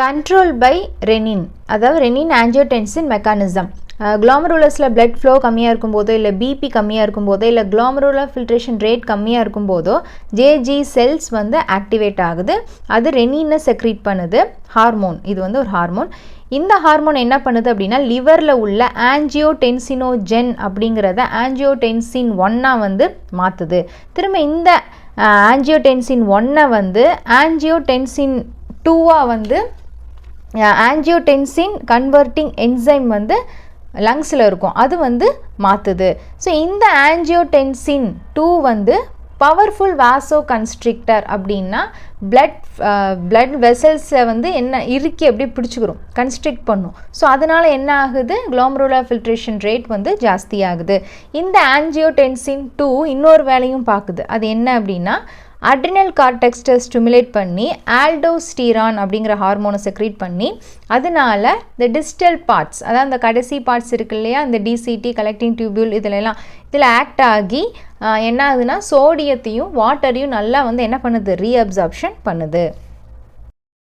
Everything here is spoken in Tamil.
கண்ட்ரோல் பை ரெனின், அதாவது ரெனின் ஆஞ்சியோடென்சின் மெக்கானிசம். குளோமருலஸில் பிளட் ஃப்ளோ கம்மியாக இருக்கும்போதோ இல்லை பிபி கம்மியாக இருக்கும்போதோ இல்லை குளோமருலர் ஃபில்ட்ரேஷன் ரேட் கம்மியாக இருக்கும்போதோ ஜேஜி செல்ஸ் வந்து ஆக்டிவேட் ஆகுது. அது ரெனினை செக்ரீட் பண்ணுது. ஹார்மோன், இது வந்து ஒரு ஹார்மோன். இந்த ஹார்மோன் என்ன பண்ணுது அப்படின்னா லிவரில் உள்ள ஆஞ்சியோடென்சினோஜென் அப்படிங்கிறத ஆஞ்சியோடென்சின் 1 வந்து மாற்றுது. திரும்ப இந்த ஆஞ்சியோடென்சின் 1 வந்து ஆஞ்சியோடென்சின் 2 வந்து ஆஞ்சியோடென்சின் கன்வெர்ட்டிங் என்சைம் வந்து லங்ஸில் இருக்கும், அது வந்து மாற்றுது. ஸோ இந்த ஆஞ்சியோடென்சின் 2 வந்து பவர்ஃபுல் வாசோ கன்ஸ்ட்ரிக்டர். அப்படின்னா பிளட் வெசல்ஸை வந்து என்ன இறுக்கி அப்படியே பிடிச்சிக்கிறோம், கன்ஸ்ட்ரிக்ட் பண்ணும். ஸோ அதனால் என்ன ஆகுது, குளோமருலர் ஃபில்ட்ரேஷன் ரேட் வந்து ஜாஸ்தி ஆகுது. இந்த ஆஞ்சியோடென்சின் 2 இன்னொரு வேலையும் பார்க்குது. அது என்ன அப்படின்னா அட்ரினல் கார்டெக்ஸ்ட்டை ஸ்டிமுலேட் பண்ணி ஆல்டோஸ்டீரான் அப்படிங்கிற ஹார்மோனை செக்ரீட் பண்ணி அதனால இந்த டிஸ்டல் பார்ட்ஸ், அதாவது அந்த கடைசி பார்ட்ஸ் இருக்கு இல்லையா, இந்த டிசிடி கலெக்டிங் டியூபியூல் இதில் ஆக்ட் ஆகி என்ன ஆகுதுன்னா சோடியத்தையும் வாட்டரையும் நல்லா வந்து என்ன பண்ணுது, ரீஅப்சார்ப்ஷன் பண்ணுது.